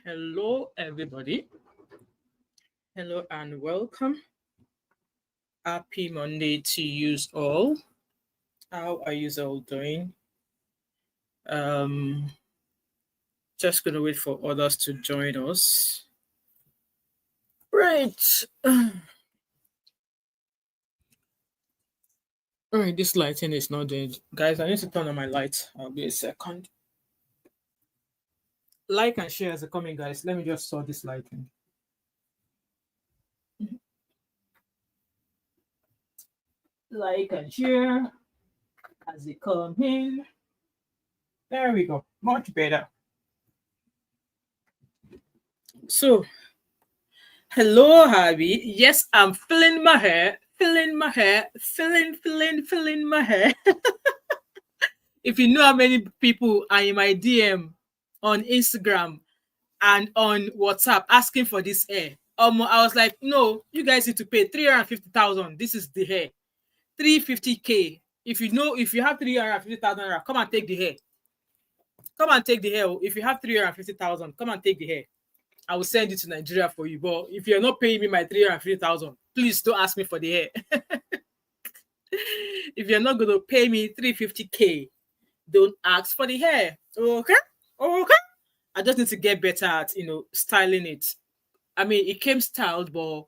Hello, everybody. Hello and welcome. Happy Monday to you all. How are you all doing? Um, just gonna wait for others to join us. Right. All right, this lighting is not doing. Guys, I need to turn on my light. I'll be a second. Like and share as a coming, guys. Let me just sort this lighting. Like and share as they come in. There we go. Much better. So, hello, Harvey. Yes, I'm filling my hair, filling my hair. If you know how many people are in my DM on Instagram and on WhatsApp asking for this hair, I was like, no, you guys need to pay 350,000. This is the hair, 350K. If you have 350,000, come and take the hair. Come and take the hair. If you have 350,000, come and take the hair. I will send it to Nigeria for you. But if you're not paying me my 350,000, please don't ask me for the hair. If you're not going to pay me 350K, don't ask for the hair. Okay? I just need to get better at, styling it. I mean, it came styled, but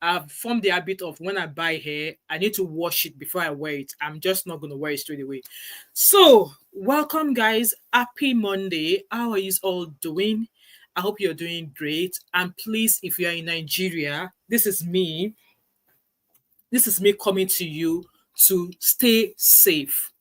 I've formed the habit of when I buy hair, I need to wash it before I wear it. I'm just not going to wear it straight away. So, welcome, guys. Happy Monday. How are you all doing? I hope you're doing great. And please, if you are in Nigeria, this is me. This is me coming to you to stay safe.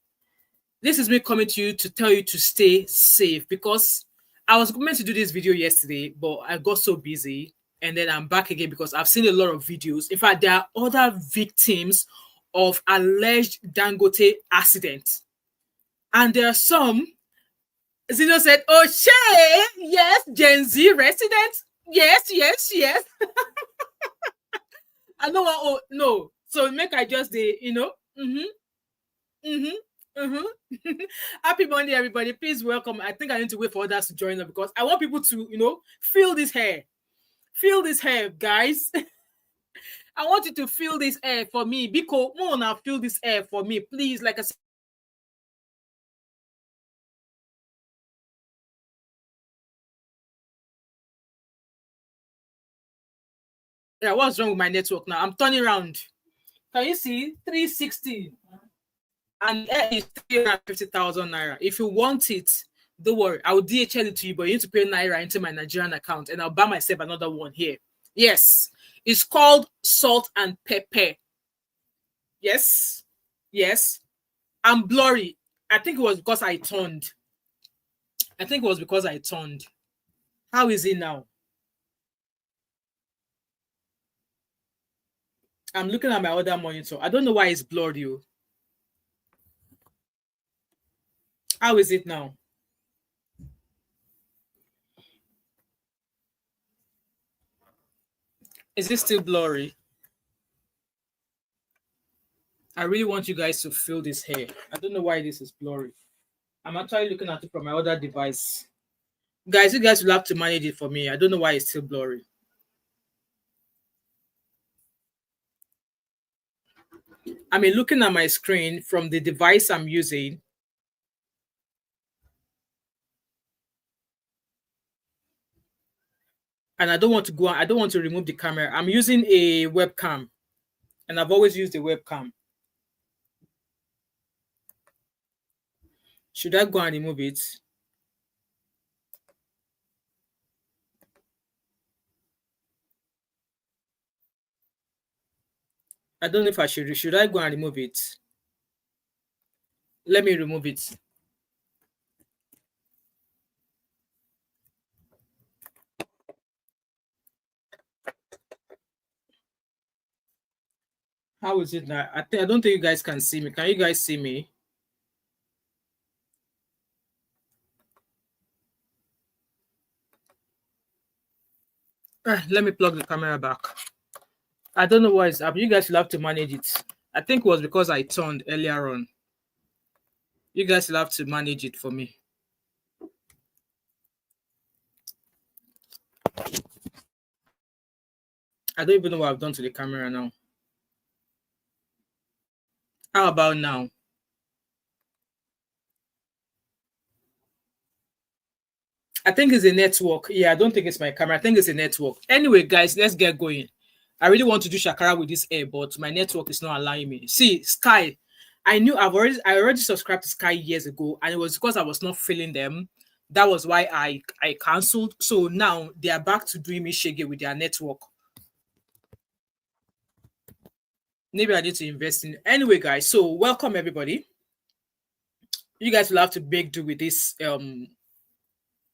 This is me coming to you to tell you to stay safe, because I was meant to do this video yesterday, but I got so busy, and then I'm back again because I've seen a lot of videos. In fact, there are other victims of alleged Dangote accident. And there are some, Zeno said, oh, Shay, yes, Gen Z resident. Yes. I know what, oh, no. So make I just, Happy Monday, everybody. Please welcome. I think I need to wait for others to join us because I want people to, feel this hair. Feel this hair, guys. I want you to feel this hair for me. Biko, Mona, feel this hair for me, please. Like I said. Yeah, what's wrong with my network now? I'm turning around. Can you see? 360. And it's 350,000 naira. If you want it, don't worry. I will DHL it to you, but you need to pay naira into my Nigerian account, and I'll buy myself another one here. Yes. It's called salt and pepper. Yes. I'm blurry. I think it was because I turned. How is it now? I'm looking at my other monitor. I don't know why it's blurry. How is it now? Is it still blurry? I really want you guys to feel this hair. I don't know why this is blurry. I'm actually looking at it from my other device. Guys, you guys will have to manage it for me. I don't know why it's still blurry. I mean, looking at my screen from the device I'm using, and I don't want to remove the camera. I'm using a webcam, and I've always used a webcam. Should I go and remove it? I don't know if I should I go and remove it? Let me remove it. How is it now? I don't think you guys can see me. Can you guys see me? Let me plug the camera back. I don't know what is up. You guys will have to manage it. I think it was because I turned earlier on. You guys will have to manage it for me. I don't even know what I've done to the camera now. How about now? I think it's a network. Yeah, I don't think it's my camera. I think it's a network. Anyway, guys, let's get going. I really want to do shakara with this air, but my network is not allowing me. See, Sky. I already subscribed to Sky years ago, and it was because I was not feeling them. That was why I cancelled. So now they are back to doing me shaggy with their network. Maybe I need to invest in. Anyway, guys, so welcome everybody. You guys will have to make do with this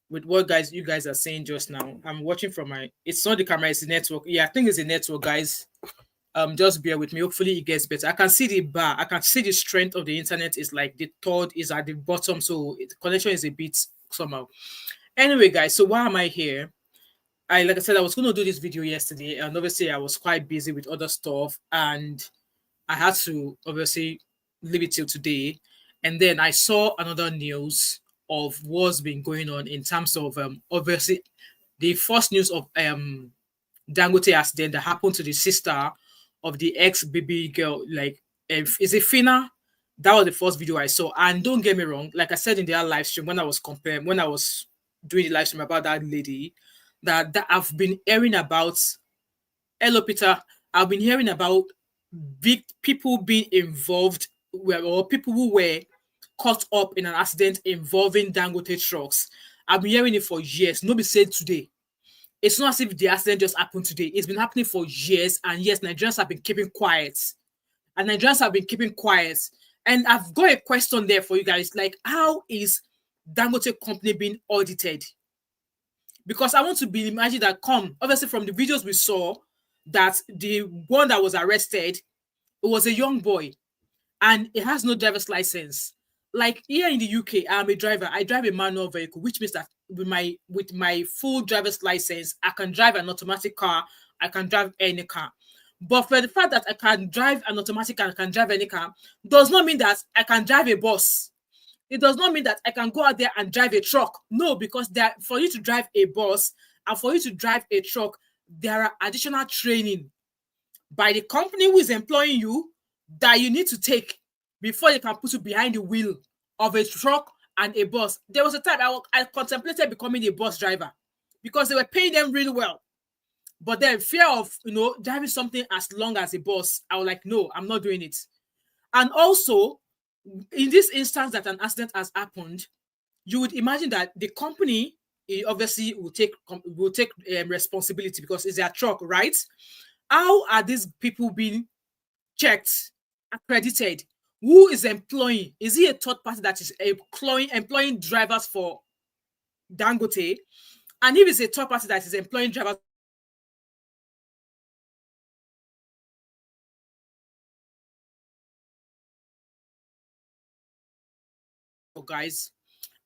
with what you guys are saying just now. I'm watching from it's not the camera, it's the network. Yeah, I think it's a network, guys. Just bear with me. Hopefully it gets better. I can see the bar. I can see the strength of the internet is like the third is at the bottom, so the connection is a bit somehow. Anyway, guys, so why am I here? Like I said, I was going to do this video yesterday, and obviously I was quite busy with other stuff, and I had to obviously leave it till today. And then I saw another news of what's been going on in terms of obviously the first news of Dangote accident that happened to the sister of the ex-baby girl. Like, is it Fina? That was the first video I saw. And don't get me wrong, like I said in the live stream when I was doing the live stream about that lady, that I've been hearing about. Hello, Peter. I've been hearing about big people being involved, or people who were caught up in an accident involving Dangote trucks. I've been hearing it for years. Nobody said today. It's not as if the accident just happened today. It's been happening for years. And yes, Nigerians have been keeping quiet. And I've got a question there for you guys. Like, how is Dangote company being audited? Because I want to be imagined that obviously from the videos we saw, that the one that was arrested, it was a young boy and it has no driver's license. Like here in the UK, I'm a driver. I drive a manual vehicle, which means that with my full driver's license, I can drive an automatic car. I can drive any car. But for the fact that I can drive an automatic car, I can drive any car, does not mean that I can drive a bus. It does not mean that I can go out there and drive a truck. No, because for you to drive a bus and for you to drive a truck, there are additional training by the company who is employing you that you need to take before they can put you behind the wheel of a truck and a bus. There was a time I contemplated becoming a bus driver because they were paying them really well. But then fear of, driving something as long as a bus, I was like, no, I'm not doing it. And also, in this instance that an accident has happened, you would imagine that the company obviously will take responsibility because it's their truck, right? How are these people being checked, accredited? Who is employing? Is he a third party that is employing drivers for Dangote? And if it's a third party that is employing drivers, guys,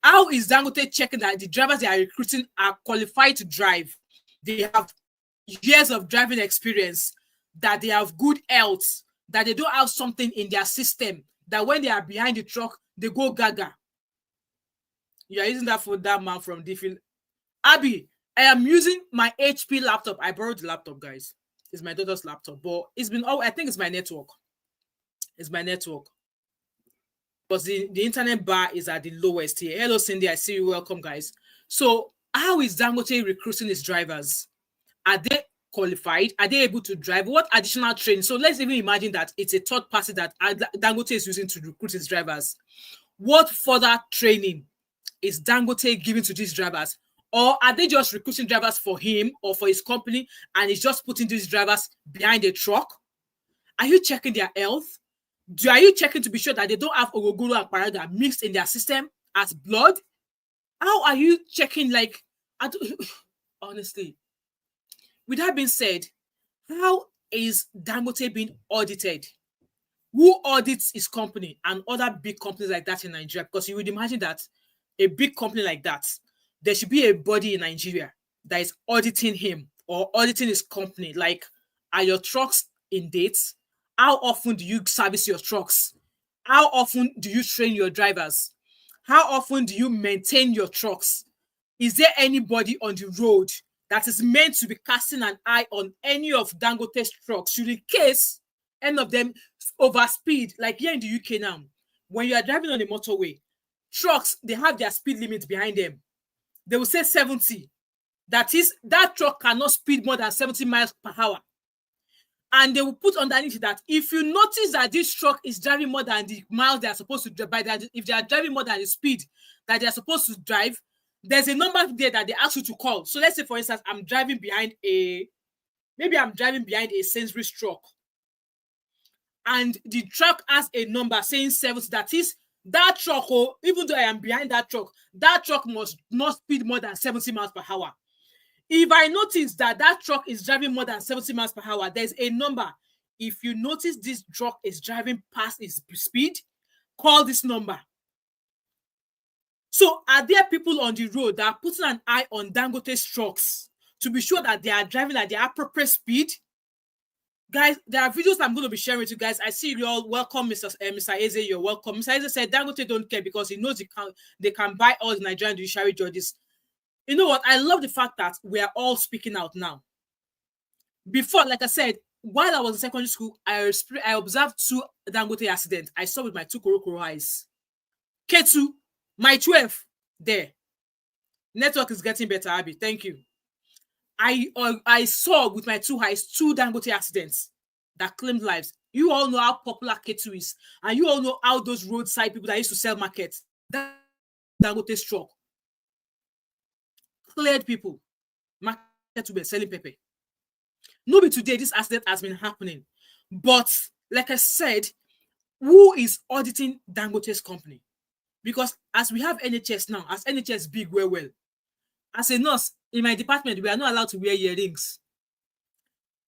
how is Dangote checking that the drivers they are recruiting are qualified to drive? They have years of driving experience, that they have good health, that they don't have something in their system, that when they are behind the truck, they go gaga. You are using that for that man from different. Abby, I am using my HP laptop. I borrowed the laptop, guys. It's my daughter's laptop, but it's been, I think it's my network. It's my network. Because the internet bar is at the lowest here. Hello, Cindy. I see you. Welcome, guys. So how is Dangote recruiting his drivers? Are they qualified? Are they able to drive? What additional training? So let's even imagine that it's a third party that Dangote is using to recruit his drivers. What further training is Dangote giving to these drivers? Or are they just recruiting drivers for him or for his company and he's just putting these drivers behind a truck? Are you checking their health? Are you checking to be sure that they don't have Ogogoro and Paraga mixed in their system as blood? How are you checking? Like, honestly, with that being said, how is Dangote being audited? Who audits his company and other big companies like that in Nigeria? Because you would imagine that a big company like that, there should be a body in Nigeria that is auditing him or auditing his company. Like, are your trucks in dates? How often do you service your trucks? How often do you train your drivers? How often do you maintain your trucks? Is there anybody on the road that is meant to be casting an eye on any of Dangote's trucks should in case any of them overspeed, like here in the UK now. When you are driving on a motorway, trucks, they have their speed limit behind them. They will say 70. That is, that truck cannot speed more than 70 miles per hour. And they will put underneath that if you notice that this truck is driving more than the miles they are supposed to drive, if they are driving more than the speed that they are supposed to drive, there's a number there that they ask you to call. So let's say, for instance, I'm driving behind a Sainsbury's truck, and the truck has a number saying 70. That is, that truck, even though I am behind that truck must not speed more than 70 miles per hour. If I notice that that truck is driving more than 70 miles per hour, there's a number. If you notice this truck is driving past its speed, call this number. So are there people on the road that are putting an eye on Dangote's trucks to be sure that they are driving at the appropriate speed? Guys, there are videos I'm going to be sharing with you guys. I see you all. Welcome, Mr. Eze. You're welcome. Mr. Eze said Dangote don't care because he knows they can buy all the Nigerian judiciary judges. You know what? I love the fact that we are all speaking out now. Before, like I said, while I was in secondary school, I observed 2 Dangote accidents. I saw with my 2 korokoro eyes. K2, my 12, there. Network is getting better, Abby. Thank you. I saw with my 2 eyes 2 Dangote accidents that claimed lives. You all know how popular K2 is, and you all know how those roadside people that used to sell markets, that Dangote struck, cleared people, market to be selling pepper. Nobody today, this accident has been happening. But like I said, who is auditing Dangote's company? Because as we have NHS now, as NHS big well, as a nurse in my department, we are not allowed to wear earrings.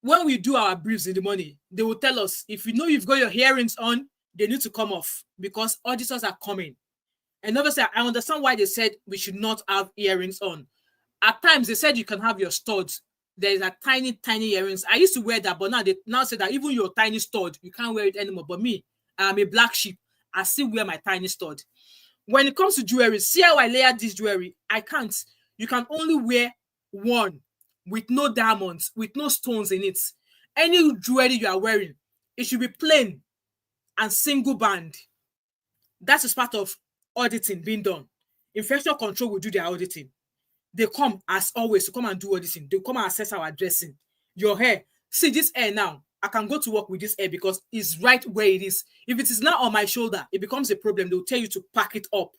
When we do our briefs in the morning, they will tell us, if you know you've got your earrings on, they need to come off because auditors are coming. And obviously, I understand why they said we should not have earrings on. At times, they said you can have your studs. There is a tiny earrings. I used to wear that, but now they now say that even your tiny stud, you can't wear it anymore. But me, I'm a black sheep. I still wear my tiny stud. When it comes to jewelry, see how I layer this jewelry? I can't. You can only wear one with no diamonds, with no stones in it. Any jewelry you are wearing, it should be plain and single band. That is part of auditing being done. Infection control will do their auditing. They come as always to come and do auditing. They come and assess our dressing. Your hair. See this hair now. I can go to work with this hair because it's right where it is. If it is not on my shoulder, it becomes a problem. They'll tell you to pack it up.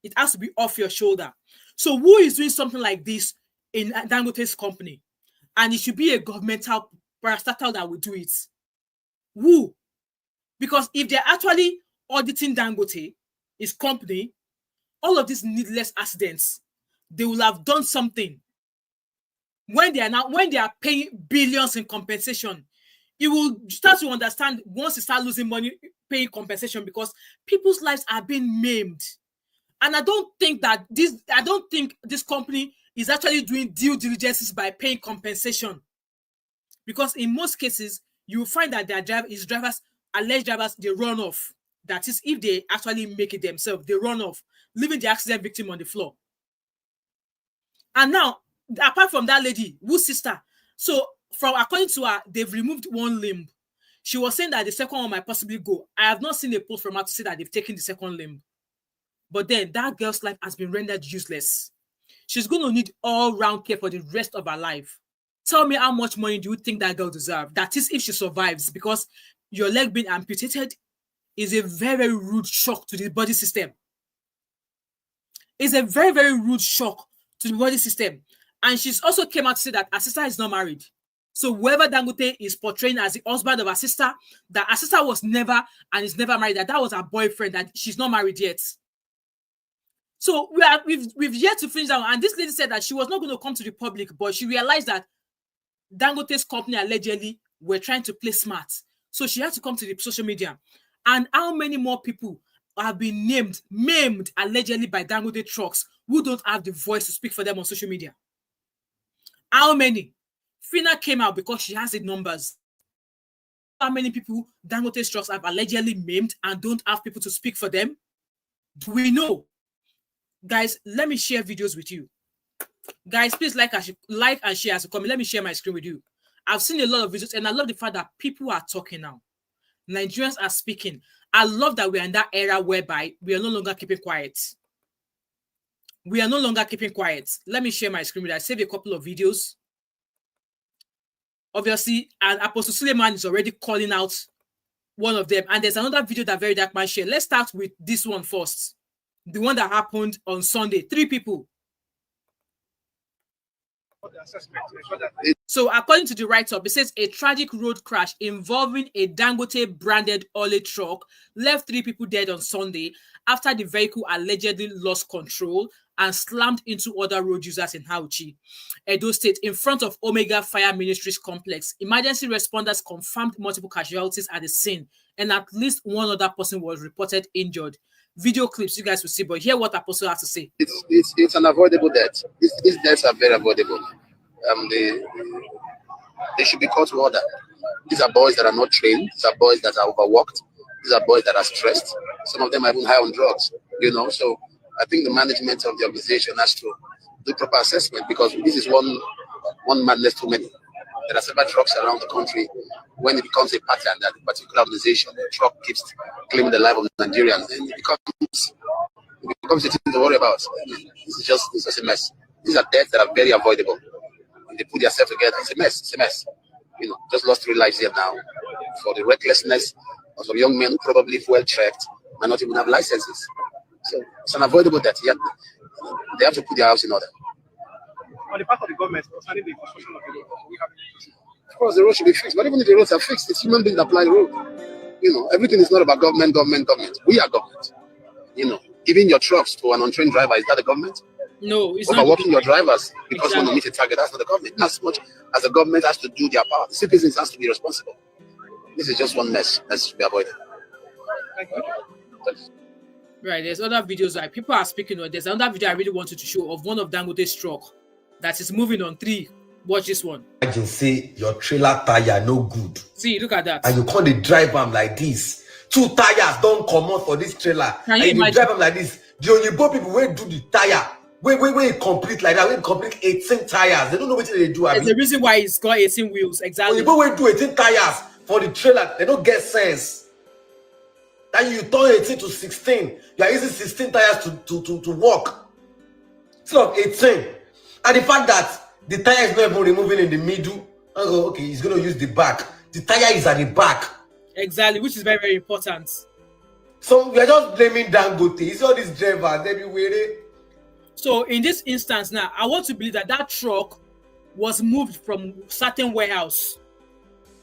It has to be off your shoulder. So who is doing something like this in Dangote's company? And it should be a governmental parastatal that will do it. Who? Because if they're actually auditing Dangote, his company, all of these needless accidents, they will have done something. When they are paying billions in compensation, you will start to understand once you start losing money paying compensation because people's lives are being maimed. And I don't think this company is actually doing due diligences by paying compensation. Because in most cases, you will find that alleged drivers, they run off. That is, if they actually make it themselves, they run off, leaving the accident victim on the floor. And now, apart from that lady, whose sister, so according to her, they've removed one limb. She was saying that the second one might possibly go. I have not seen a post from her to say that they've taken the second limb. But then that girl's life has been rendered useless. She's going to need all-round care for the rest of her life. Tell me how much money do you think that girl deserves? That is if she survives, because your leg being amputated is a very, very rude shock to the body system. It's a very, very rude shock to the body system. And she's also came out to say that her sister is not married. So whoever Dangote is portraying as the husband of her sister, that her sister was never and is never married, that was her boyfriend, that she's not married yet. So we've yet to finish that one. And this lady said that she was not going to come to the public, but she realized that Dangote's company allegedly were trying to play smart. So she had to come to the social media. And how many more people have been maimed allegedly by Dangote trucks who don't have the voice to speak for them on social media? How many? Fina came out because she has the numbers. How many people Dangote trucks have allegedly maimed and don't have people to speak for them? Do we know? Guys, let me share videos with you. Guys, please like and share as a comment. Let me share my screen with you. I've seen a lot of videos, and I love the fact that people are talking now. Nigerians are speaking. I love that we are in that era whereby we are no longer keeping quiet. We are no longer keeping quiet. Let me share my screen with you. I saved a couple of videos. Obviously, and Apostle Suleman is already calling out one of them. And there's another video that Very Dark Man shared. Let's start with this one first. The one that happened on Sunday. 3 people. So according to the write-up, it says a tragic road crash involving a Dangote branded oil truck left 3 people dead on Sunday after the vehicle allegedly lost control and slammed into other road users in Hauchi, Edo State, in front of Omega Fire Ministries complex. Emergency responders confirmed multiple casualties at the scene, and at least one other person was reported injured. Video clips you guys will see, but hear what Apostle has to say. It's an avoidable death. These deaths are very avoidable. They should be called to order. These are boys that are not trained. These are boys that are overworked. These are boys that are stressed. Some of them are even high on drugs, you know. So I think the management of the organization has to do proper assessment, because this is one madness too many. There are several trucks around the country. When it becomes a pattern that a particular organization, the truck keeps claiming the life of Nigerians, and it becomes a thing to worry about. This is just a mess. These are deaths that are very avoidable. When they put themselves together, it's a mess. It's a mess. You know, just lost 3 lives here now for the recklessness of some young men who probably, if well checked, might not even have licenses. So it's an avoidable death. Yeah, they have to put their house in order. On the part of the government, concerning the construction of the road, we have. Of course, the road should be fixed, but even if the roads are fixed, it's human beings that apply the road. You know, everything is not about government. We are government. You know, giving your trucks to an untrained driver, is that the government? No, it's not. Overworking your drivers because you want to meet a target, that's not the government. As much as the government has to do their part, the citizens has to be responsible. This is just one mess that should be avoided. Thank you. Right, there's other videos that people are speaking on. There's another video I really wanted to show of one of Dangote's truck that is moving on 3. Watch this one. I can say your trailer tire no good. See, look at that. And you can't drive them like this. 2 tires don't come out for this trailer. Can you imagine? Drive them like this. The only people will do the tire. Wait, complete like that. We complete 18 tires. They don't know what they do. There's a reason why it's got 18 wheels. Exactly. When you do 18 tires for the trailer, they don't get sense. Then you turn 18 to 16. You are using 16 tires to walk. Instead of 18. And the fact that the tire is not even removing in the middle. Oh, okay, he's going to use the back. The tire is at the back. Exactly, which is very, very important. So we are just blaming Dangote. It's all these drivers everywhere. So in this instance now, I want to believe that truck was moved from certain warehouse.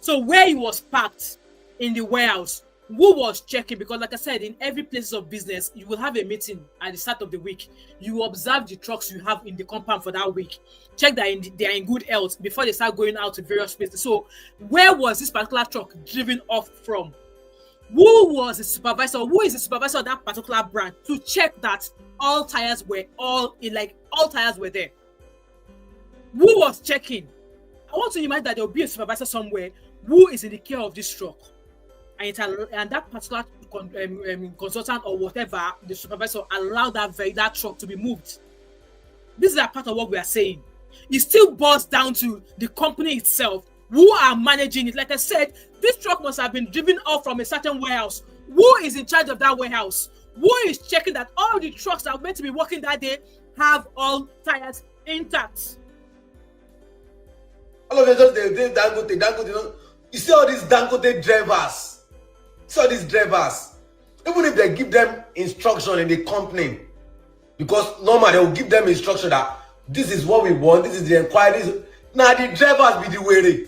So where it was parked in the warehouse, who was checking? Because like I said, in every place of business, you will have a meeting at the start of the week. You observe the trucks you have in the compound for that week. Check that they are in good health before they start going out to various places. So where was this particular truck driven off from? Who was the supervisor? Who is the supervisor of that particular brand to check that all tires were all tires were there? Who was checking? I want to imagine that there will be a supervisor somewhere who is in the care of this truck, and that particular consultant or whatever, the supervisor, allowed that truck to be moved. This is a part of what we are saying. It still boils down to the company itself, who are managing it. Like I said, this truck must have been driven off from a certain warehouse. Who is in charge of that warehouse? Who is checking that all the trucks that are meant to be working that day have all tires intact? All of them just they Dangote. You see all these Dangote drivers. Even if they give them instruction in the company, because normally they will give them instruction that this is what we want, this is the inquiry. Now the drivers be the way.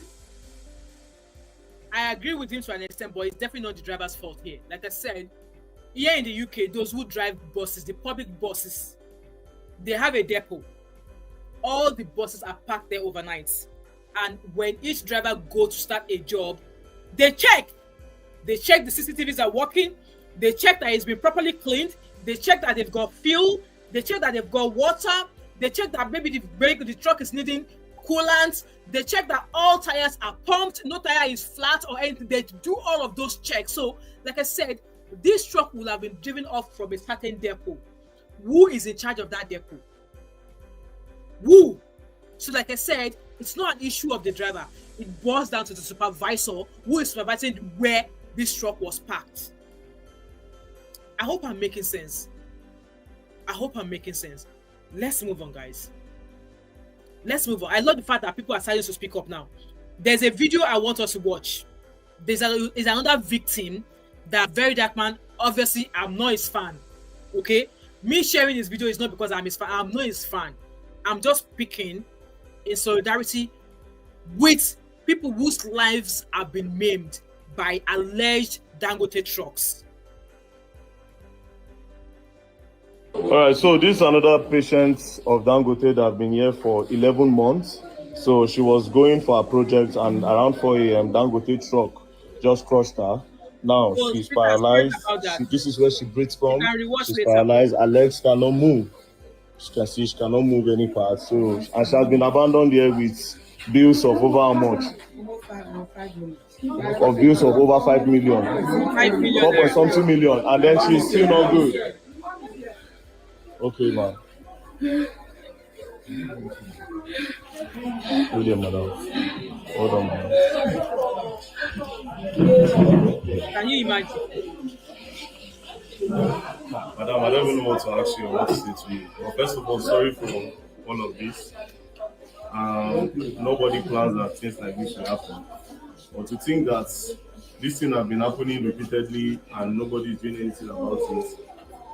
I agree with him to an extent, but it's definitely not the driver's fault here. Like I said, here in the UK, those who drive buses, the public buses, they have a depot. All the buses are parked there overnight. And when each driver goes to start a job, they check. They check the CCTVs are working. They check that it's been properly cleaned. They check that they've got fuel. They check that they've got water. They check that maybe the truck is needing coolant. They check that all tires are pumped, no tire is flat or anything. They do all of those checks. So, like I said, this truck will have been driven off from a certain depot. Who is in charge of that depot? Woo! So like I said, it's not an issue of the driver. It boils down to the supervisor who is supervising where this truck was parked. I hope I'm making sense. Let's move on, guys. Let's move on. I love the fact that people are starting to speak up now. There's a video I want us to watch. There's another victim that very dark man. Obviously, I'm not his fan. Okay? Me sharing this video is not because I'm his fan. I'm not his fan. I'm just speaking in solidarity with people whose lives have been maimed by alleged Dangote trucks. All right, so this is another patient of Dangote that have been here for 11 months. So she was going for a project, and around 4 a.m., Dangote truck just crushed her. Now she's paralyzed. This is where she breathes from. She's paralyzed. Her legs cannot move. She can see she cannot move any part. So, and she has been abandoned here with bills of over how much? Of bills of over 5 million. 4.something million. And then she's still not good. Okay, man. William, madam. Hold on, man. Can you imagine? Madam, I don't even know what to ask you or what to say to you. Well, first of all, sorry for all of this. Nobody plans that things like this will happen. But to think that this thing has been happening repeatedly and nobody is doing anything about it.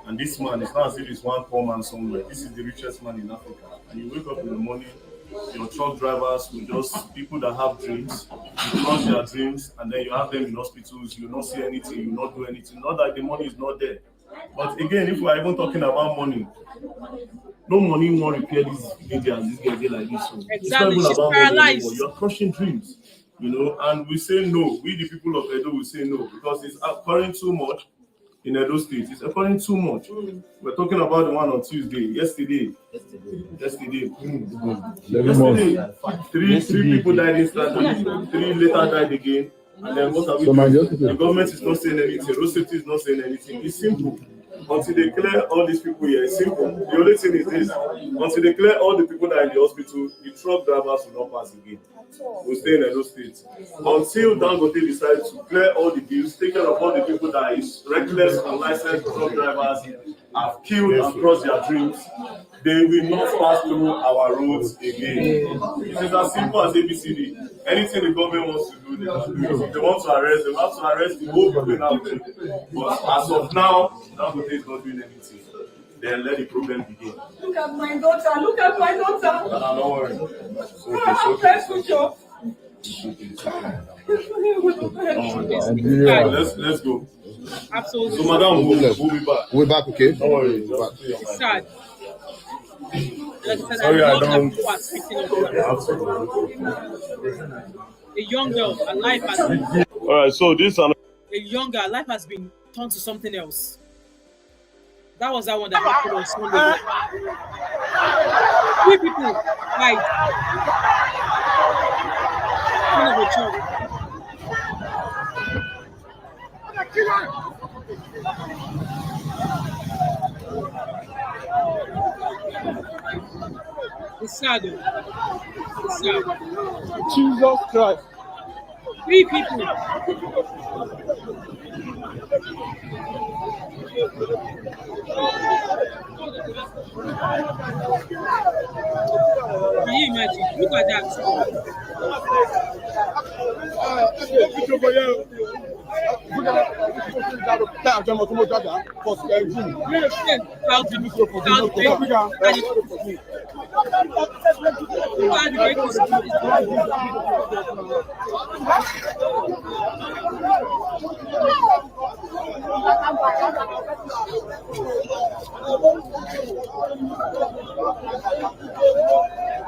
And this man, it's not as if it's one poor man somewhere. This is the richest man in Africa. And you wake up in the morning, your truck drivers will just, people that have dreams, you crush their dreams, and then you have them in hospitals, you not see anything, you not do anything. Not that the money is not there. But again, if we are even talking about money, no money won't repair this lady and this girl like this. So exactly, it's not even she's about paralyzed. money, you're crushing dreams, you know, and we say no. We, the people of Edo, will say no because it's occurring too much in Edo State. It's occurring too much. We're talking about the one on Tuesday, yesterday. Three people died instantly, 3 later died again. And then what are we doing? The government is not saying anything, road safety is not saying anything. It's simple. Until they clear all these people here, it's simple. The only thing is this: until they clear all the people that are in the hospital, the truck drivers will not pass again. We'll stay in Edo State. Until Dangote decides to clear all the bills, take care of all the people that is reckless, unlicensed truck drivers have killed and crossed their dreams, they will not pass through our roads again. It is as simple as ABCD. Anything the government wants to do, they can do it. If they want to arrest, they have to arrest the whole people out there. But as of now, Dangote is not doing anything. Then let the problem begin. Look at my daughter. Look at my daughter. No, don't worry. Let's go. Absolutely. So, madam, we'll be back. We're back, okay? Don't worry. It's sad. Like I said, Sorry, I I love that don't. people are speaking up. A young girl, her life has been. All right, so this and A young girl, life has been turned to something else. That was that one that happened on Sunday. 3 people died. One of a child. It's sad. It's sad. Jesus Christ. 3 people. Can you imagine? Look at that.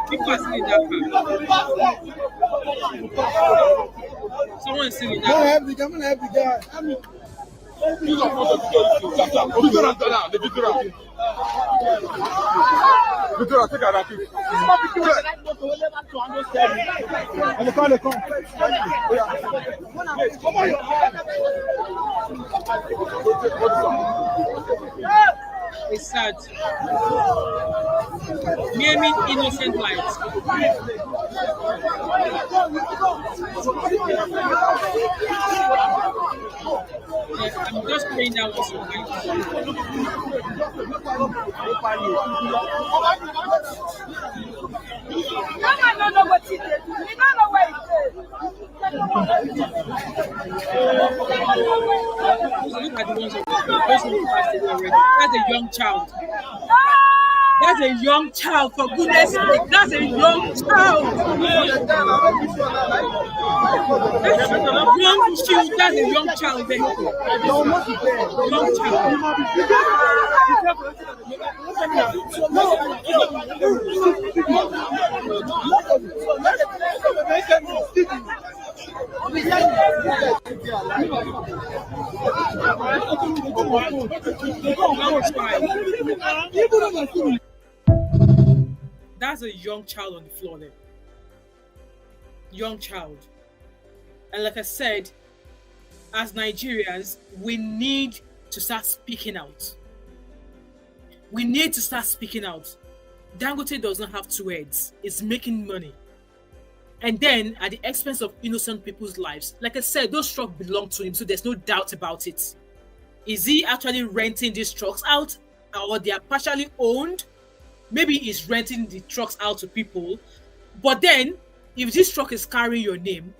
People are sitting in that car. Someone is sitting in that car. I'm gonna have the guy. It's sad. Naming innocent lives. Yes, I'm just praying that was look at the ones who passed away already. That's a young child. That's a young child, for goodness sake. That's a young child. That's a young child. That's a young child there. Young child. That's a young child on the floor there. Young child. And like I said, as Nigerians, we need to start speaking out. We need to start speaking out. Dangote does not have two heads. It's making money. And then at the expense of innocent people's lives. Like I said, those trucks belong to him, so there's no doubt about it. Is he actually renting these trucks out, or they are partially owned? Maybe he's renting the trucks out to people. But then, if this truck is carrying your name,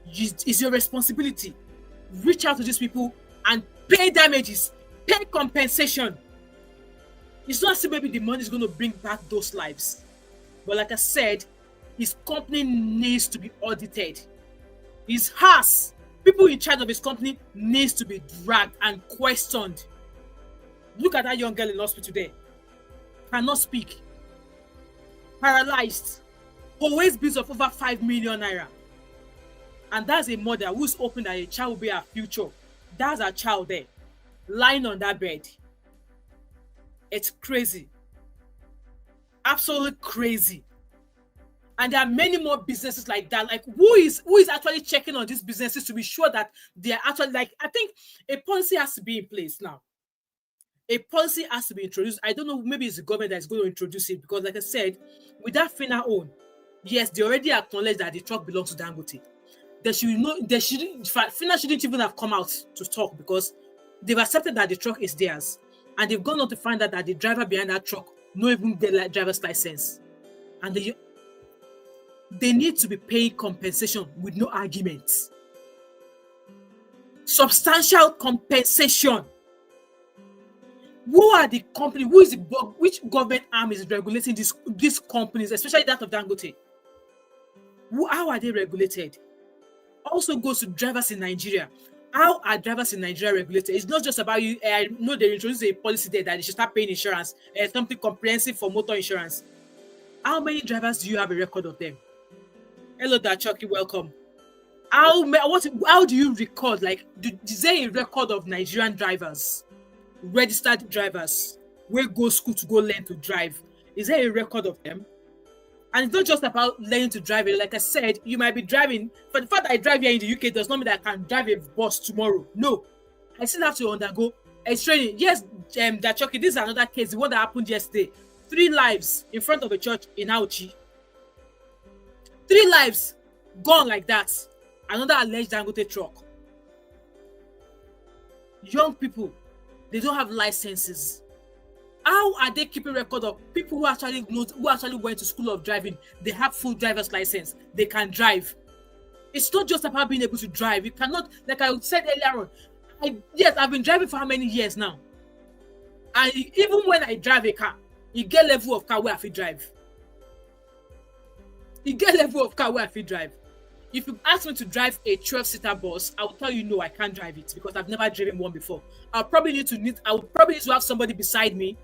it's your responsibility. Reach out to these people and pay damages, pay compensation. It's not as if maybe the money is going to bring back those lives. But like I said, his company needs to be audited. His house, people in charge of his company needs to be dragged and questioned. Look at that young girl in the hospital today. Cannot speak. Paralyzed. Always bills of over 5 million naira. And that's a mother who's hoping that a child will be her future. That's a child there, lying on that bed. It's crazy. Absolutely crazy. And there are many more businesses like that. Like, who is actually checking on these businesses to be sure that they are actually, like, I think a policy has to be in place now. A policy has to be introduced. I don't know, maybe it's the government that's going to introduce it, because like I said, with that FINA own, yes, they already acknowledge that the truck belongs to Dangote. FINA shouldn't even have come out to talk, because they've accepted that the truck is theirs. And they've gone on to find out that the driver behind that truck no even get a driver's license. And they need to be paying compensation with no arguments. Substantial compensation. Who are the company? Who is which government arm is regulating these companies, especially that of Dangote? How are they regulated? Also goes to drivers in Nigeria. How are drivers in Nigeria regulated? It's not just about you. I know they introduced a policy there that they should start paying insurance, something comprehensive for motor insurance. How many drivers do you have a record of them? Hello, Dachoki, welcome. How do you record? Like, is there a record of Nigerian drivers, registered drivers, where go school to go learn to drive? Is there a record of them? And it's not just about learning to drive. Like I said, you might be driving. For the fact that I drive here in the UK does not mean that I can drive a bus tomorrow. No. I still have to undergo a training. Yes, Dachoki, this is another case, the one that happened yesterday. 3 lives in front of a church in Auchi. 3 lives gone like that. Another alleged Dangote truck. Young people, they don't have licenses. How are they keeping record of people who actually went to school of driving? They have full driver's license. They can drive. It's not just about being able to drive. You cannot, like I said earlier on, I've been driving for how many years now? And even when I drive a car, you get level of car where I feel drive. If you ask me to drive a 12-seater bus, I will tell you no, I can't drive it, because I've never driven one before. I would probably need to have somebody beside me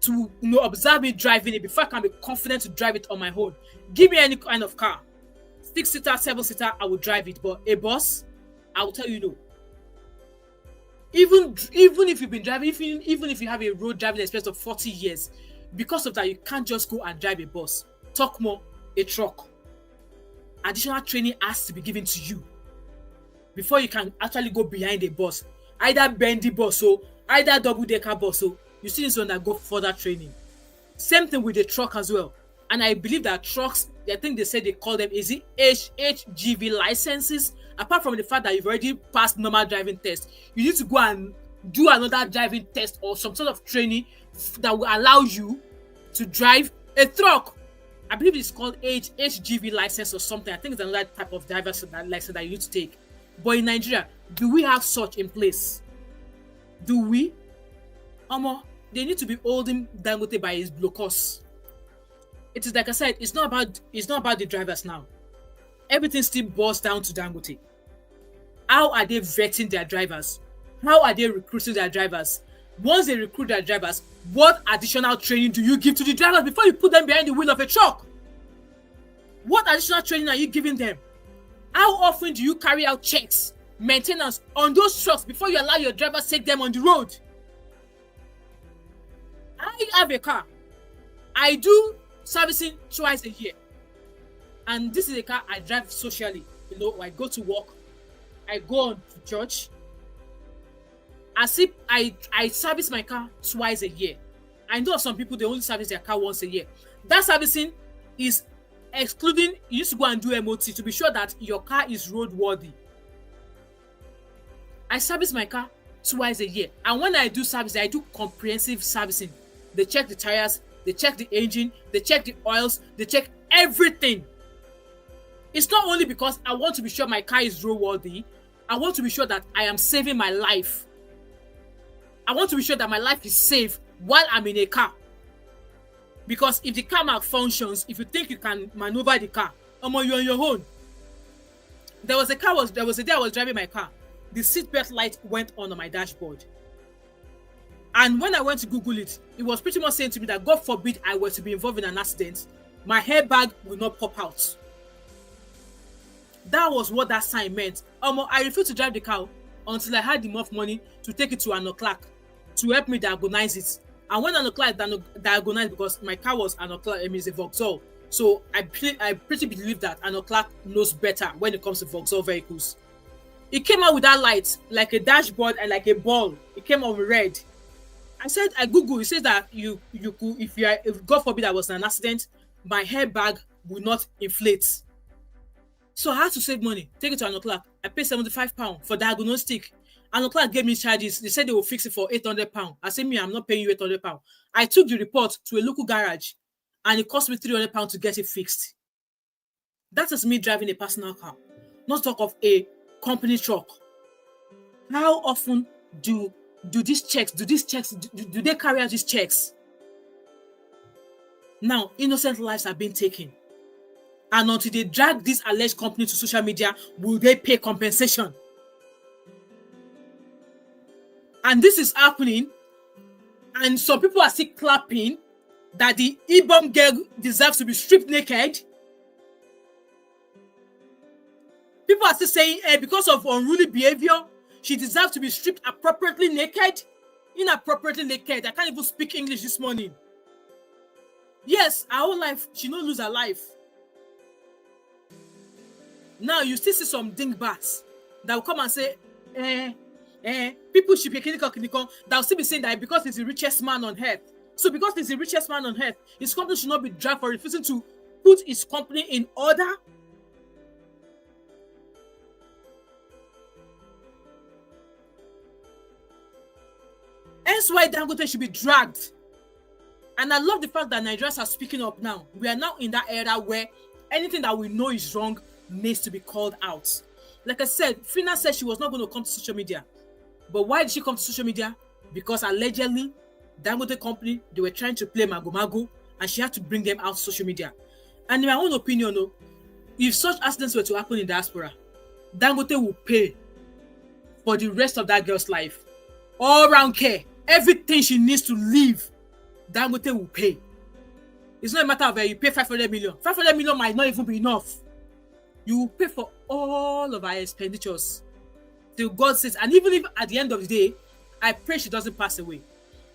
to observe me driving it before I can be confident to drive it on my own. Give me any kind of car, 6-seater, 7-seater, I will drive it. But a bus, I will tell you no. Even if you've been driving, even if you have a road driving experience of 40 years, because of that, you can't just go and drive a bus. Talk more, a truck. Additional training has to be given to you before you can actually go behind a bus. Either bendy bus, either double-decker bus, you still need to undergo further training. Same thing with the truck as well. And I believe that trucks, I think they said they call them, is it HGV licenses? Apart from the fact that you've already passed normal driving test, you need to go and do another driving test or some sort of training that will allow you to drive a truck. I believe it's called HGV license or something. I think it's another type of driver's license that you need to take. But in Nigeria, do we have such in place? Do we? They need to be holding Dangote by his blocos. It is like I said, it's not about the drivers now. Everything still boils down to Dangote. How are they vetting their drivers? How are they recruiting their drivers? Once they recruit their drivers, what additional training do you give to the drivers before you put them behind the wheel of a truck? What additional training are you giving them? How often do you carry out checks, maintenance on those trucks before you allow your drivers to take them on the road? I have a car. I do servicing twice a year. And this is a car I drive socially. I go to work. I go on to church. As if I service my car twice a year. I know some people, they only service their car once a year. That servicing is excluding, you used to go and do MOT to be sure that your car is roadworthy. I service my car twice a year. And when I do service, I do comprehensive servicing. They check the tires, they check the engine, they check the oils, they check everything. It's not only because I want to be sure my car is roadworthy, I want to be sure that I am saving my life. I want to be sure that my life is safe while I'm in a car. Because if the car malfunctions, if you think you can maneuver the car, you're on your own. There was a day I was driving my car. The seatbelt light went on my dashboard. And when I went to Google it, it was pretty much saying to me that God forbid I were to be involved in an accident, my airbag will not pop out. That was what that sign meant. I refused to drive the car until I had enough money to take it to an o'clock to help me diagnose it. And when an o'clock diagnosed, because my car was an o'clock, it's a Vauxhall. So I pretty believe that an o'clock knows better when it comes to Vauxhall vehicles. It came out with that light, like a dashboard and like a ball. It came on red. I Googled, it says that you could, if God forbid I was in an accident, my airbag will not inflate. So I had to save money, take it to an o'clock. I paid £75 for diagnostic. An o'clock gave me charges. They said they will fix it for £800. I said, I'm not paying you £800. I took the report to a local garage and it cost me £300 to get it fixed. That is me driving a personal car, not talk of a company truck. How often do these checks, do they carry out these checks? Now, innocent lives are being taken. And until they drag this alleged company to social media, will they pay compensation? And this is happening. And some people are still clapping that the Ibom girl deserves to be stripped naked. People are still saying, because of unruly behavior, she deserves to be stripped appropriately naked. Inappropriately naked. I can't even speak English this morning. Yes, her whole life, she no lose her life. Now you still see some dingbats that will come and say, people should be clinical. That will still be saying that because he's the richest man on earth. So because he's the richest man on earth, his company should not be dragged for refusing to put his company in order. Hence why Dangote should be dragged. And I love the fact that Nigerians are speaking up now. We are now in that era where anything that we know is wrong needs to be called out. Like I said, Fina said she was not going to come to social media. But why did she come to social media? Because allegedly, Dangote company, they were trying to play mago-mago and she had to bring them out to social media. And in my own opinion, if such accidents were to happen in diaspora, Dangote will pay for the rest of that girl's life. All round care, everything she needs to live, Dangote will pay. It's not a matter of you pay 500 million. 500 million might not even be enough. You will pay for all of our expenditures till God says. And even if at the end of the day, I pray she doesn't pass away.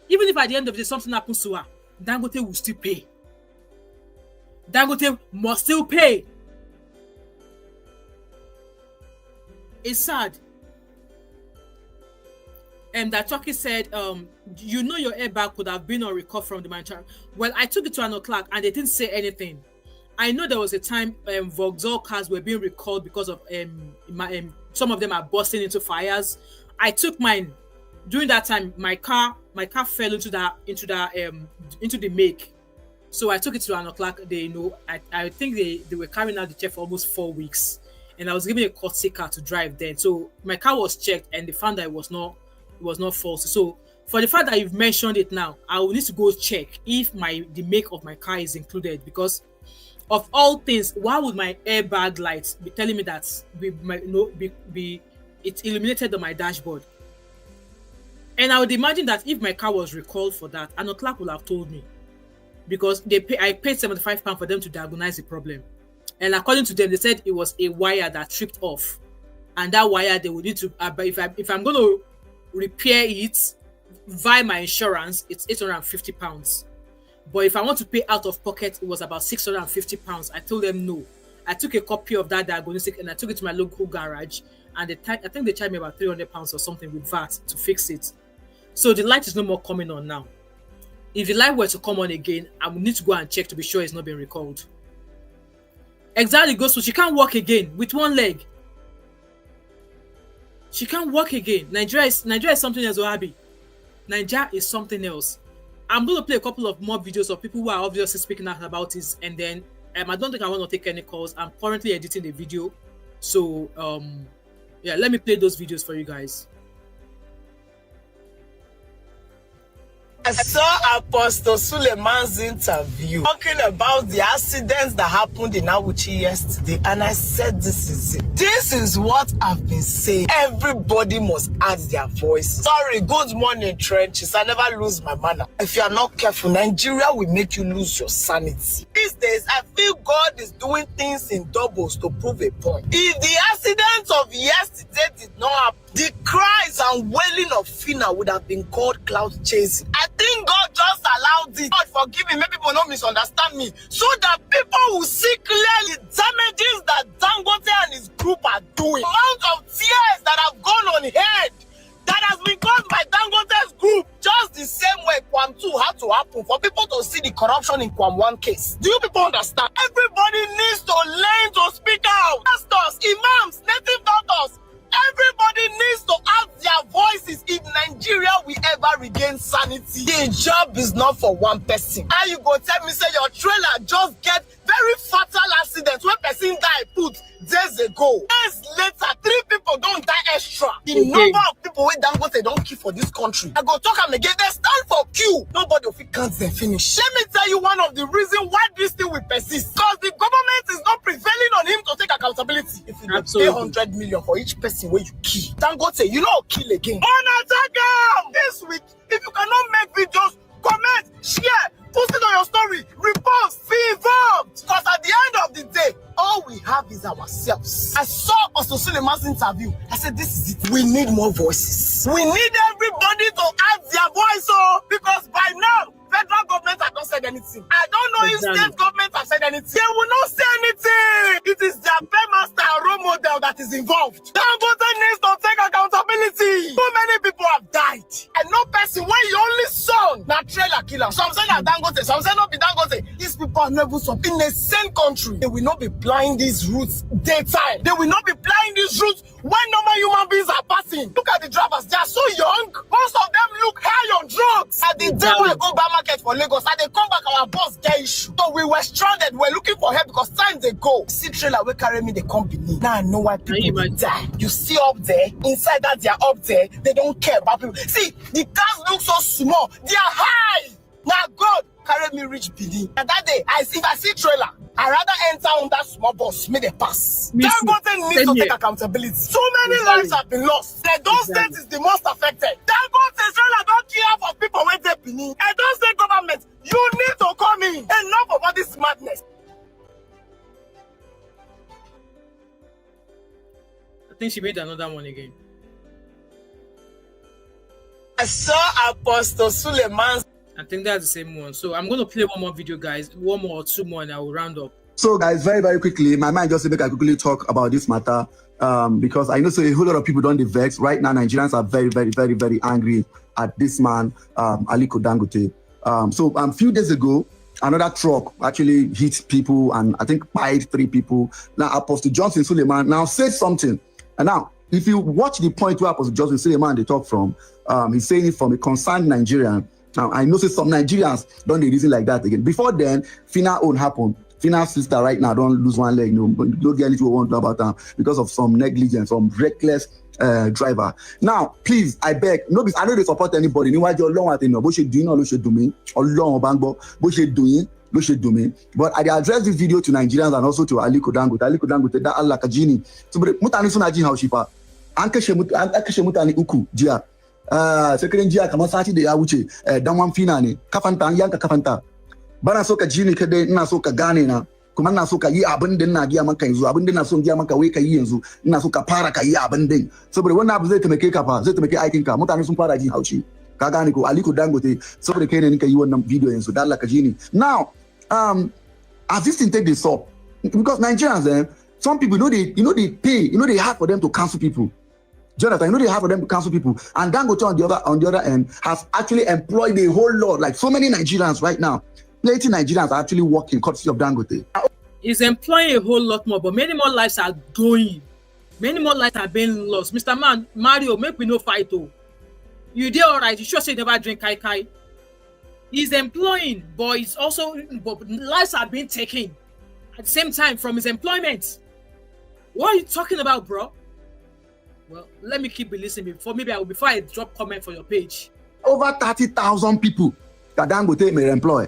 Even if at the end of the day something happens to her, Dangote will still pay. Dangote must still pay. It's sad. that Chucky said, you know, your airbag could have been on record from the manufacturer. Well, I took it to an o'clock and they didn't say anything. I know there was a time Vauxhall cars were being recalled because of some of them are bursting into fires. I took mine. During that time, my car fell into the make. So I took it to an o'clock. I think they were carrying out the check for almost 4 weeks, and I was given a courtesy car to drive then. So my car was checked, and they found that it was not false. So for the fact that you've mentioned it now, I will need to go check if the make of my car is included, because of all things, why would my airbag lights be telling me that it's illuminated on my dashboard? And I would imagine that if my car was recalled for that, an o'clock would have told me, because I paid £75 for them to diagnose the problem. And according to them, they said it was a wire that tripped off, and that wire they would need to. If I'm going to repair it via my insurance, it's £850. But if I want to pay out of pocket, it was about £650. I told them no. I took a copy of that diagnostic and I took it to my local garage, and I think they charged me about £300 or something with VAT to fix it. So the light is no more coming on now. If the light were to come on again, I would need to go and check to be sure it's not been recalled. Exactly, goes to she can't walk again with one leg. She can't walk again. Nigeria is something else, Ohabi. Nigeria is something else. I'm going to play a couple of more videos of people who are obviously speaking out about this, and then I don't think I want to take any calls. I'm currently editing the video, so yeah, let me play those videos for you guys. I saw Apostle Suleman's interview talking about the accidents that happened in Awuchi yesterday, and I said, this is it. This is what I've been saying. Everybody must add their voice. Sorry, good morning, trenches. I never lose my manner. If you are not careful, Nigeria will make you lose your sanity. These days, I feel God is doing things in doubles to prove a point. If the accidents of yesterday did not happen, the cries and wailing of Fina would have been called cloud chasing. I think God just allowed it. God forgive me, make people not misunderstand me, so that people will see clearly damages that Dangote and his group are doing. The amount of tears that have gone on head that has been caused by Dangote's group, just the same way Quam 2 had to happen for people to see the corruption in Quam 1 case. Do you people understand? Everybody needs to learn to speak out. Pastors, imams, native doctors, everybody needs to add their voices if Nigeria will ever regain sanity. The job is not for one person. How you go tell me say your trailer just get very fatal accident when person die put days ago? Days later, 3 people don't die extra. The number of people with Dangote don't kill for this country, I go talk them again. They stand for queue. Nobody will count them finish. Let me tell you one of the reasons why this thing will persist. Because the government is not prevailing on him to take accountability. If you pay 100 million for each person where you kill, Dangote, you know, kill again. On attack this week. If you cannot make videos, comment, share, post it on your story, repost, be involved. Because at the end of the day, all we have is ourselves. I saw Apostle Suleman's interview. I said, this is it. We need more voices. We need everybody to add their voice, because by now, federal government has not said anything. I don't know if state government has said anything. They will not say anything. It is their paymaster and role model that is involved. Dangote needs to take accountability. So many people have died. And no person, when your only son, na trailer killer. Some say na Dangote, some say not be Dangote. These people are never so in the same country. They will not be plying these routes daytime. They will not be plying these routes when normal human beings are passing. Look at the drivers. They are so young. Most of them look high on drugs. At the day when I go back for Lagos, and they come back, our boss get issue. So we were stranded. We're looking for help because time they go. See trailer will carry me the company. Now I know why people will die. You see up there, inside that they are up there, they don't care about people. See, the cars look so small. They are high. Now God carry me reach Benin. And that day, if I see trailer, I rather enter on that small bus, make a pass. Dangote needs to take accountability. So many lives have been lost. The Edo State is the most affected. Dangote trailer don't care for people when they Benin. Edo State government, you need to come in. Enough of all this madness. I think she made another one again. I saw Apostle Suleman. I think that's the same one. So I'm going to play one more video, guys. One more or two more, and I will round up. So, guys, very, very quickly, my mind just make I quickly talk about this matter because I know so a whole lot of people don't vex. Right now, Nigerians are very, very, very, very angry at this man, Aliko Dangote. So, a few days ago, another truck actually hit people and I think fired 3 people. Now, Apostle Johnson Suleman now said something. And now, if you watch the point where Apostle Johnson Suleman they talk from, he's saying it from a concerned Nigerian. Now, I know some Nigerians don't do reason like that again. Before then, Fina own happened. Fina's sister right now don't lose one leg, don't get anything we want to about them because of some negligence, some reckless driver. Now, please, I beg, I know they support anybody. But I address this video to Nigerians and also to Aliko Dangote. Aliko Dangote, that Allah Kajini. So, mutani sunaji how shipa. Anke shemutani uku jia. Sekeren jia kama sati de awuche. Damwan fina ne. Kafanta yanka kafanta. Bana so ka ji ni kadai ina so ka gane na kuma ina so ka yi abin da ina giya maka yanzu abin da ina so giya maka wai ka yi yanzu ina so ka fara ka yi abin din saboda wannan abu zai taimake ka fa zai taimake aikin ka mutane sun fara jin haushi ka gane ko Aliko Dangote saboda kai ne nika yi wannan video yanzu da Allah ka ji ni now as this thing take this up because Nigerians some people they pay they hard for them to cancel people. Jonathan, they hard for them to cancel people. And Dangote on the other end has actually employed a whole lot, like so many Nigerians right now. Plenty Nigerians are actually working courtesy of Dangote. He's employing a whole lot more, but many more lives are going. Many more lives are being lost. Mr. Man, Mario, make we no fight though. You did all right. You sure say you never drink kai kai. He's employing, but it's also lives are being taken at the same time from his employment. What are you talking about, bro? Well, let me keep listening before I drop comment for your page. Over 30,000 people that Dangote may employ.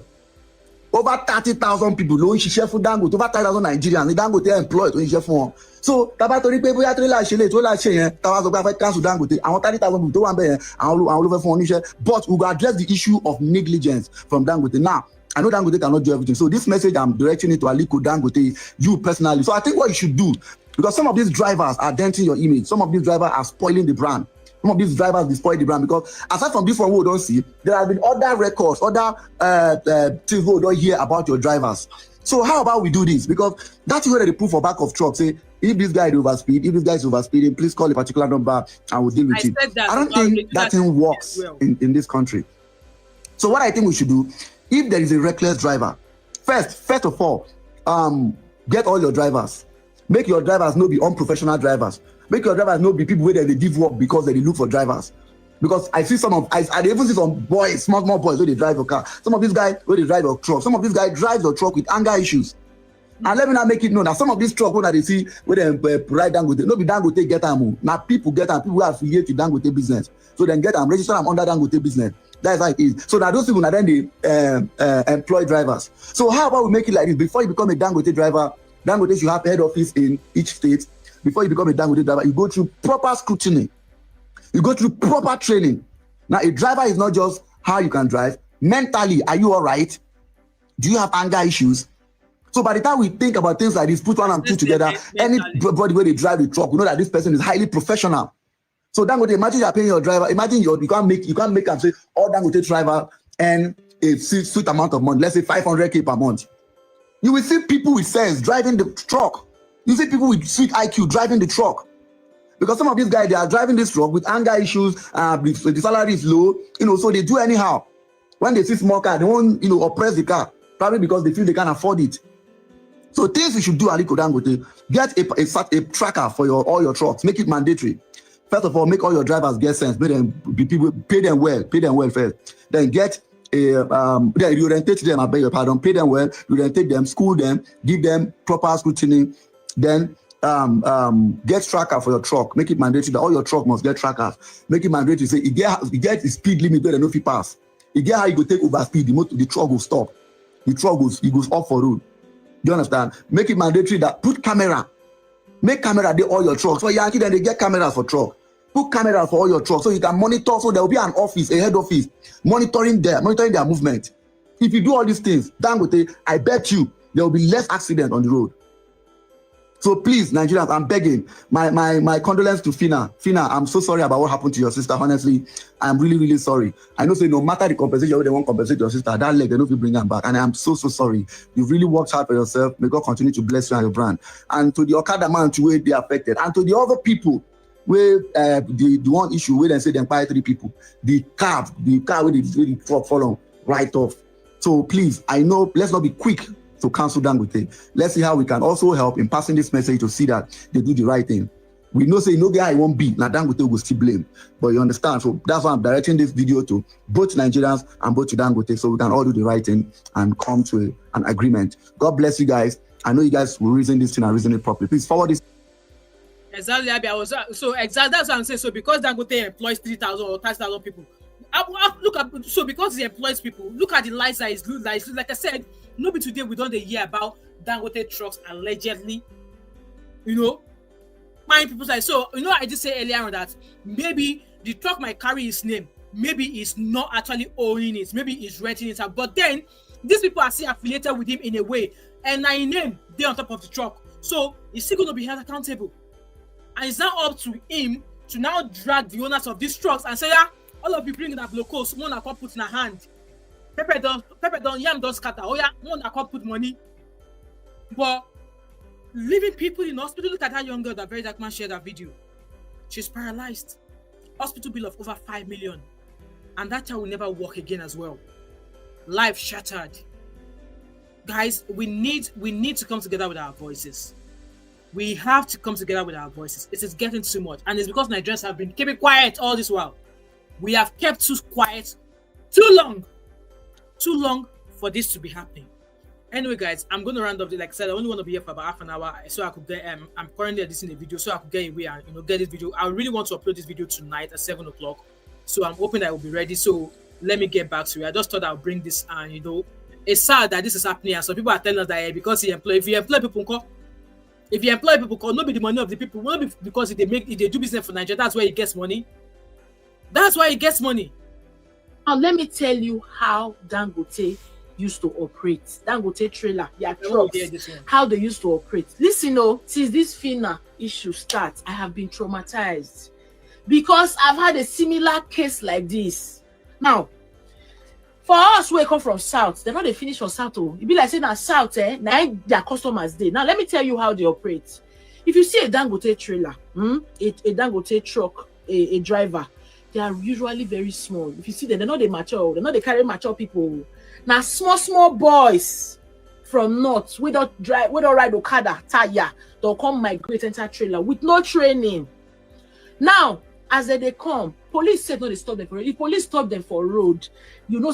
Over 30,000 people don't share for Dangote. Over 30,000 Nigerians, Dangote employed to share for. So, tabatori people ya three last year, tabazo gba fight cancel Dangote. I want 30,000 people to one be. I will for share. But we will address the issue of negligence from Dangote. Now, I know Dangote cannot do everything. So this message I'm directing it to Aliko Dangote, you personally. So I think what you should do, because some of things drivers are denting your image. Some of these drivers are spoiling the brand. Some of these drivers destroy the brand because aside from this one we don't see, there have been other records, other things we don't hear about your drivers. So how about we do this? Because that's where the proof for back of truck say, if this guy is overspeed, if this guy is overspeeding, please call a particular number and we'll deal with it. I don't think that thing works in this country. So what I think we should do, if there is a reckless driver, first of all, get all your drivers. Make your drivers not be unprofessional drivers. Make your drivers not be people where they give work because they look for drivers. Because I see I even see some boys, small boys where they drive a car. Some of these guys where they drive a truck. Some of these guys drive the truck with anger issues. And let me not make it known that some of these trucks when they see where they ride Dangote, no be Dangote get them. Now people get them, people who are affiliated with Dangote business. So then get them, register them under Dangote business. That's how it is. So now those people now then they employ drivers. So how about we make it like this? Before you become a Dangote driver, Dangote should have head office in each state. Before you become a Dangote driver, you go through proper scrutiny. You go through proper training. Now, a driver is not just how you can drive. Mentally, are you all right? Do you have anger issues? So by the time we think about things like this, put one and two together, anybody where they drive a truck, we know that this person is highly professional. So Dangote, imagine you're paying your driver. Imagine you can't make and say all Dangote driver and a sweet amount of money. Let's say 500K per month. You will see people with sense driving the truck. You see people with sweet IQ driving the truck. Because some of these guys, they are driving this truck with anger issues, the salary is low, so they do anyhow. When they see small car, they won't, oppress the car, probably because they feel they can't afford it. So things you should do, Aliko Dangote, get a tracker for all your trucks, make it mandatory. First of all, make all your drivers get sense, pay them well first. Then get you orientate them, I beg your pardon, pay them well, you orientate them, school them, give them proper scrutiny. Then get tracker for your truck. Make it mandatory that all your truck must get trackers. Make it mandatory. Say it get the speed limit where they no fit pass. It get how you go take over speed. The truck will stop. The truck goes off for road. Do you understand? Make it mandatory that put camera. Make camera there all your trucks. So Yankee then they get cameras for truck. Put camera for all your trucks so you can monitor. So there will be an office, a head office, monitoring their movement. If you do all these things, Dangote, I bet you there will be less accident on the road. So please, Nigerians, I'm begging. My condolence to Fina. Fina, I'm so sorry about what happened to your sister. Honestly, I'm really, really sorry. I know, say no matter the compensation, they won't compensate your sister. That leg, they don't bring her back. And I'm so sorry. You've really worked hard for yourself. May God continue to bless you and your brand. And to the Okada man, to where they affected, and to the other people where the one issue where they say they buy 3 people, the car where the truck fall on right off. So please, I know, let's not be quick to cancel Dangote. Let's see how we can also help in passing this message to see that they do the right thing. We know say no guy won't be, now Dangote will still blame. But you understand, so that's why I'm directing this video to both Nigerians and both to Dangote, so we can all do the right thing and come to an agreement. God bless you guys. I know you guys will reason this thing and reason it properly. Please forward this. Exactly, so exactly that's what I'm saying. So because Dangote employs 3,000 or 30,000 people, look at, so because he employs people, look at the lies that is like I said, nobody today we don't hear about Dangote trucks allegedly, buying people's lives. So I just say earlier on that maybe the truck might carry his name, maybe he's not actually owning it, maybe he's renting it out, but then these people are still affiliated with him in a way, and now in name they're on top of the truck, so he's still going to be held accountable, and it's now up to him to now drag the owners of these trucks and say, all of you bring that locals, one I can't put in a hand. Pepper don't yam don't scatter. Oh yeah, one I can't put money. But leaving people in hospital, look at that young girl that Very Dark Man shared that video. She's paralyzed. Hospital bill of over 5 million. And that child will never walk again as well. Life shattered. Guys, we need to come together with our voices. We have to come together with our voices. It is getting too much. And it's because Nigerians have been keeping quiet all this while. We have kept too quiet too long for this to be happening. Anyway, guys, I'm going to round up. Like I said, I only want to be here for about half an hour so I could get I'm currently editing the video so I could get away and get this video. I really want to upload this video tonight at 7 o'clock, so I'm hoping that I will be ready. So let me get back to you. I just thought I'll bring this, and it's sad that this is happening, and some people are telling us that because if you employ people, not be the money of the people, not be because if they do business for Nigeria, that's where he gets money. That's why he gets money. Now let me tell you how Dangote used to operate. Dangote trailer, trucks, how they used to operate. Listen, since this FINA issue starts, I have been traumatized because I've had a similar case like this. Now, for us who come from South, they're not they finish for South. It be like saying that South, now their customers day. Now let me tell you how they operate. If you see a Dangote trailer, a Dangote truck, a driver, they are usually very small. If you see them, they're not they mature. They're not they carry mature people. Now small boys from north, we don't ride Okada, tire, they'll come migrate enter trailer with no training. Now, as they come, police said no, they stop them for road. If police stop them for road,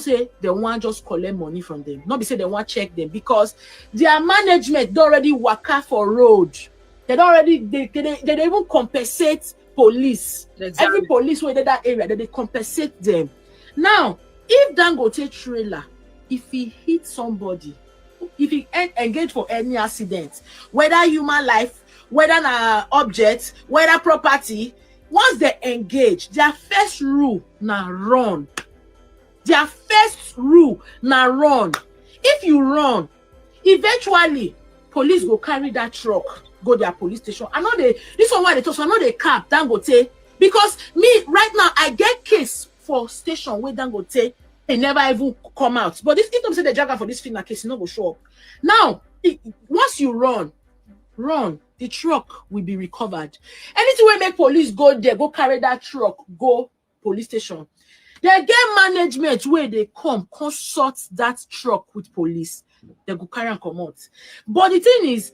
say they want just collect money from them. Not be say they want check them because their management don't already waka for road. They don't even compensate police. Exactly. Every police who in that area, they compensate them. Now, if Dangote trailer, if he hit somebody, if he engage for any accident, whether human life, whether an object, whether property, once they engage, their first rule now run. Their first rule now run. If you run, eventually police go carry that truck, go their police station. I know this one why they talk, so I know they cap Dangote, because me right now I get case for station where Dangote they never even come out. But this if them say the dragger for this FINA case, no go show up. Now, once you run, the truck will be recovered. Anything will make police go there, go carry that truck, go police station. They get management where they consult that truck with police. They go carry and come out. But the thing is,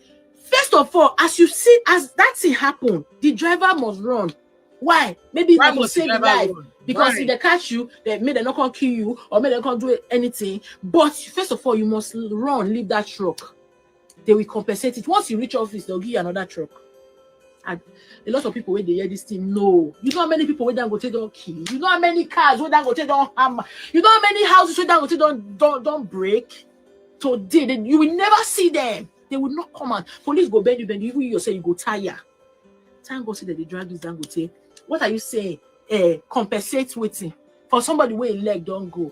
first of all, as you see, as that thing happen, the driver must run. Why? Maybe they must save life. Because if they catch you, they not gonna kill you or they can't do anything. But first of all, you must run, leave that truck. They will compensate it. Once you reach office, they'll give you another truck. And a lot of people when they hear this thing, no. You know how many people when Dangote don't kill? You know how many cars when Dangote don't hammer? You know how many houses when Dangote don't break? Today, you will never see them. They will not come out. Police go bend you, even you yourself, you go tire. Thank God say that they drag this Dangote. What are you saying? Compensate waiting for somebody where a leg don't go.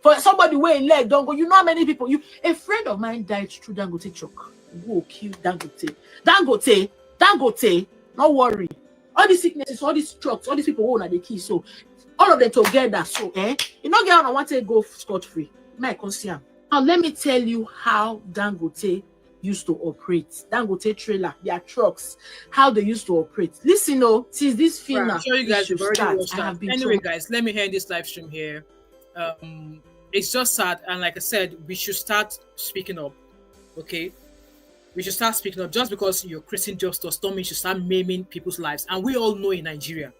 For somebody where a leg don't go. You know how many people a friend of mine died through Dangote truck. who will kill Dangote. Dangote, not worry. All these sicknesses, all these trucks, all these people who are the key. So all of them together. So you know, get on, I want to go scot-free. My concern. Now let me tell you how Dangote used to operate. Dangote trailer, their trucks, how they used to operate. Listen, since this film, I'm sure you guys have already watched that. Anyway, told. guys, let me end this live stream here. It's just sad, and like I said, we should start speaking up. Okay, we should start speaking up. Just because you're Christian justice don't mean you should start maiming people's lives. And we all know in Nigeria,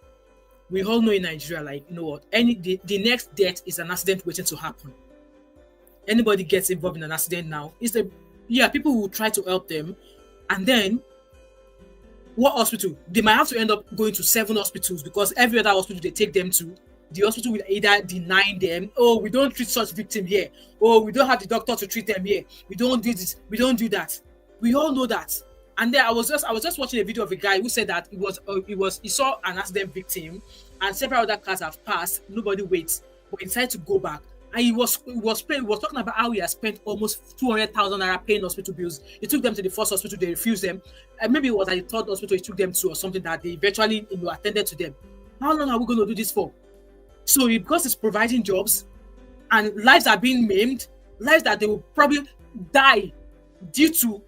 like, you know what, the next death is an accident waiting to happen. Anybody gets involved in an accident now, people will try to help them, and then what hospital? They might have to end up going to 7 hospitals, because every other hospital they take them to, the hospital will either deny them, oh, we don't treat such victim here, oh, we don't have the doctor to treat them here, we don't do this, we don't do that. We all know that. And then I was just watching a video of a guy who said that he saw an accident victim, and several other cars have passed, nobody waits, but he decided to go back. And he was talking about how he has spent almost 200,000 naira paying hospital bills. He took them to the first hospital, they refused them. And maybe it was at the third hospital he took them to, or something, that they eventually attended to them. How long are we going to do this for? So because it's providing jobs, and lives are being maimed, lives that they will probably die due to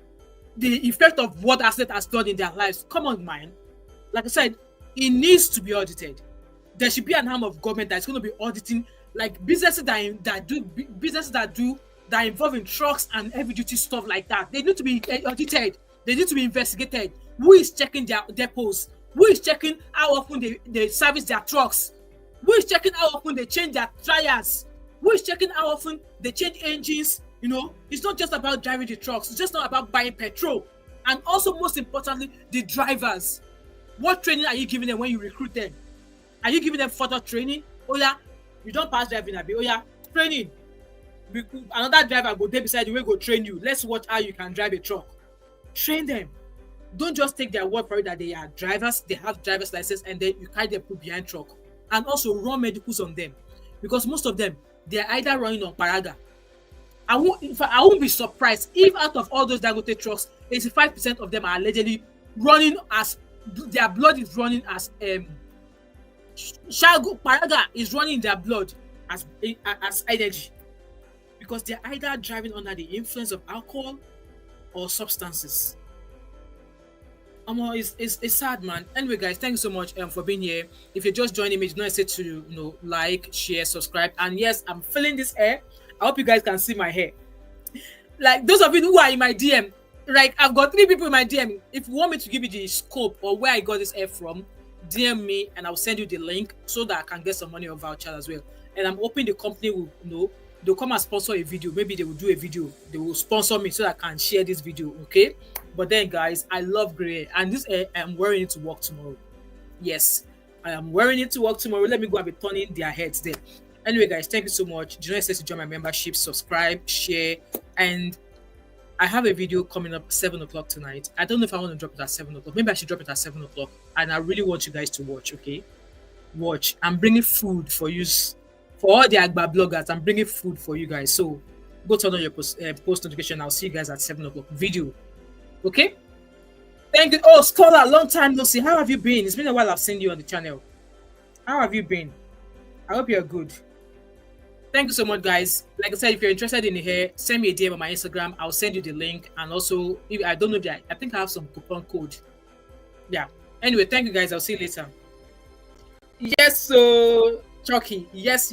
the effect of what accident has done in their lives. Come on, man. Like I said, it needs to be audited. There should be an arm of government that's going to be auditing, like businesses that involve in trucks and heavy duty stuff like that. They need to be audited. They need to be investigated. Who is checking their depots? Who is checking how often they service their trucks? Who is checking how often they change their tires? Who is checking how often they change engines? You know, it's not just about driving the trucks. It's just not about buying petrol. And also, most importantly, the drivers. What training are you giving them when you recruit them? Are you giving them further training? Oh yeah, you don't pass driving, Abi. Oh yeah, training. Another driver go there beside you, we go train you. Let's watch how you can drive a truck. Train them. Don't just take their word for it that they are drivers, they have driver's license, and then you carry them put behind truck. And also run medicals on them, because most of them, they are either running on paraga. I won't be surprised if out of all those Dangote trucks, 85% of them are allegedly running as their blood is running as paraga is running in their blood as energy, because they're either driving under the influence of alcohol or substances. It's sad, man. Anyway, guys, thank you so much for being here. If you're just joining me, don't hesitate to like, share, subscribe. And yes, I'm feeling this hair. I hope you guys can see my hair. Like those of you who are in my DM, like I've got 3 people in my DM. If you want me to give you the scope or where I got this hair from, DM me and I'll send you the link so that I can get some money or voucher as well. And I'm hoping the company will they'll come and sponsor a video. Maybe they will do a video. They will sponsor me so that I can share this video. Okay. But then, guys, I love gray hair, and this hair I'm wearing it to work tomorrow. Yes, I am wearing it to work tomorrow. Let me go and be turning their heads there. Anyway, guys, thank you so much. Do not hesitate to join my membership, subscribe, share, and I have a video coming up 7 o'clock tonight. I don't know if I want to drop it at 7 o'clock. Maybe I should drop it at 7 o'clock. And I really want you guys to watch, okay? Watch. I'm bringing food for you. For all the Agba bloggers, I'm bringing food for you guys. So go turn on your post notification. I'll see you guys at 7 o'clock video. Okay? Thank you. Oh, Scholar, long time no see. How have you been? It's been a while I've seen you on the channel. How have you been? I hope you're good. Thank you so much, guys. Like I said, if you're interested in the hair, send me a DM on my Instagram. I'll send you the link. And also, if I don't know that, I think I have some coupon code. Yeah. Anyway, thank you, guys. I'll see you later. Yes, so Chucky. Yes.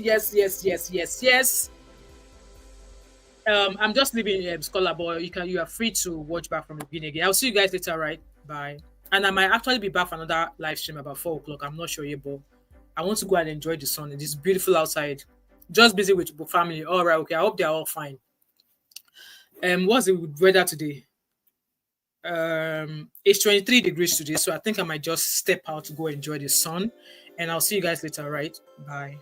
I'm just leaving Scholar Boy. You are free to watch back from the beginning again. I'll see you guys later, right? Bye. And I might actually be back for another live stream about 4 o'clock. I'm not sure yet, but I want to go and enjoy the sun. It is beautiful outside. Just busy with family. All right, okay. I hope they're all fine. What's the weather today? It's 23 degrees today, so I think I might just step out to go enjoy the sun. And I'll see you guys later, right? Bye.